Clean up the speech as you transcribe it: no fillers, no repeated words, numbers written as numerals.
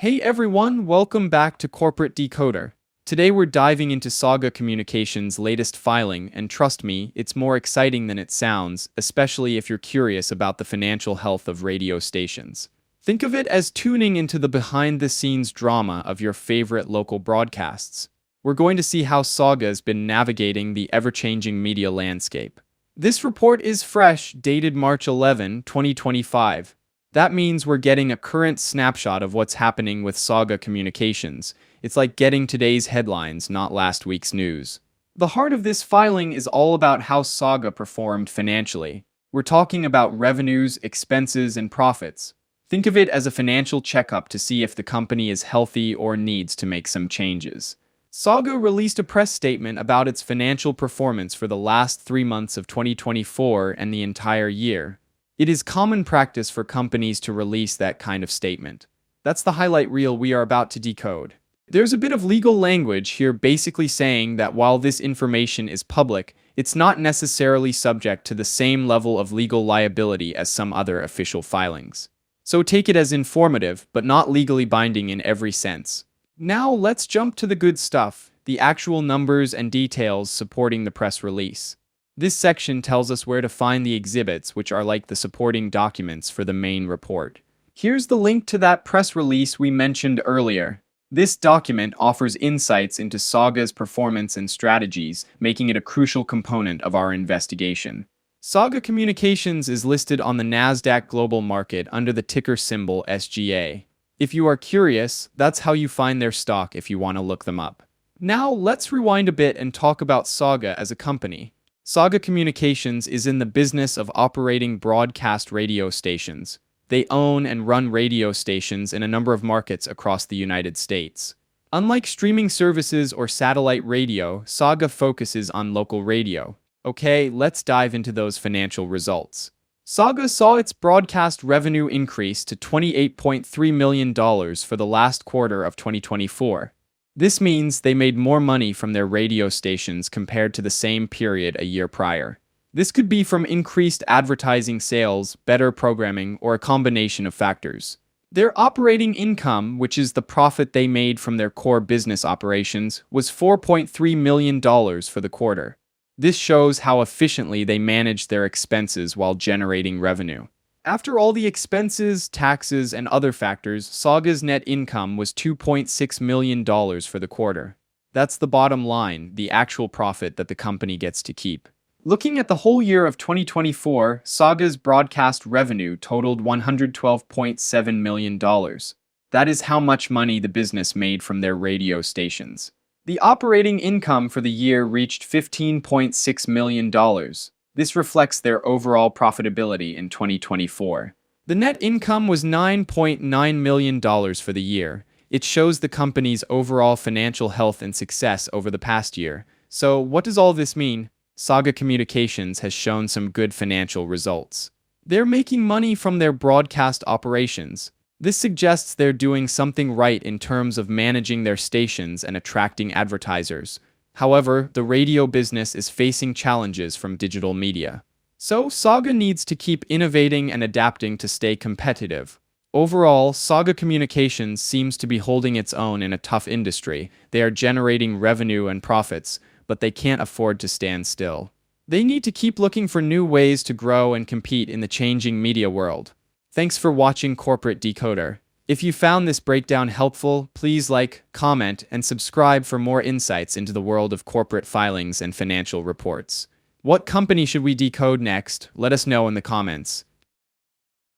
Hey everyone, welcome back to Corporate Decoder. Today we're diving into Saga Communications' latest filing, and trust me, it's more exciting than it sounds, especially if you're curious about the financial health of radio stations. Think of it as tuning into the behind-the-scenes drama of your favorite local broadcasts. We're going to see how Saga has been navigating the ever-changing media landscape. This report is fresh, dated March 11, 2025. That means we're getting a current snapshot of what's happening with Saga Communications. It's like getting today's headlines, not last week's news. The heart of this filing is all about how Saga performed financially. We're talking about revenues, expenses, and profits. Think of it as a financial checkup to see if the company is healthy or needs to make some changes. Saga released a press statement about its financial performance for the last 3 months of 2024 and the entire year. It is common practice for companies to release that kind of statement. That's the highlight reel we are about to decode. There's a bit of legal language here basically saying that while this information is public, it's not necessarily subject to the same level of legal liability as some other official filings. So take it as informative, but not legally binding in every sense. Now let's jump to the good stuff, the actual numbers and details supporting the press release. This section tells us where to find the exhibits, which are like the supporting documents for the main report. Here's the link to that press release we mentioned earlier. This document offers insights into Saga's performance and strategies, making it a crucial component of our investigation. Saga Communications is listed on the Nasdaq Global Market under the ticker symbol SGA. If you are curious, that's how you find their stock if you want to look them up. Now let's rewind a bit and talk about Saga as a company. Saga Communications is in the business of operating broadcast radio stations. They own and run radio stations in a number of markets across the United States. Unlike streaming services or satellite radio, Saga focuses on local radio. Okay, let's dive into those financial results. Saga saw its broadcast revenue increase to $28.3 million for the last quarter of 2024. This means they made more money from their radio stations compared to the same period a year prior. This could be from increased advertising sales, better programming, or a combination of factors. Their operating income, which is the profit they made from their core business operations, was $4.3 million for the quarter. This shows how efficiently they managed their expenses while generating revenue. After all the expenses, taxes, and other factors, Saga's net income was $2.6 million for the quarter. That's the bottom line, the actual profit that the company gets to keep. Looking at the whole year of 2024, Saga's broadcast revenue totaled $112.7 million. That is how much money the business made from their radio stations. The operating income for the year reached $15.6 million. This reflects their overall profitability in 2024. The net income was $9.9 million for the year. It shows the company's overall financial health and success over the past year. So, what does all this mean? Saga Communications has shown some good financial results. They're making money from their broadcast operations. This suggests they're doing something right in terms of managing their stations and attracting advertisers. However, the radio business is facing challenges from digital media. So, Saga needs to keep innovating and adapting to stay competitive. Overall, Saga Communications seems to be holding its own in a tough industry. They are generating revenue and profits, but they can't afford to stand still. They need to keep looking for new ways to grow and compete in the changing media world. Thanks for watching Corporate Decoder. If you found this breakdown helpful, please like, comment, and subscribe for more insights into the world of corporate filings and financial reports. What company should we decode next? Let us know in the comments.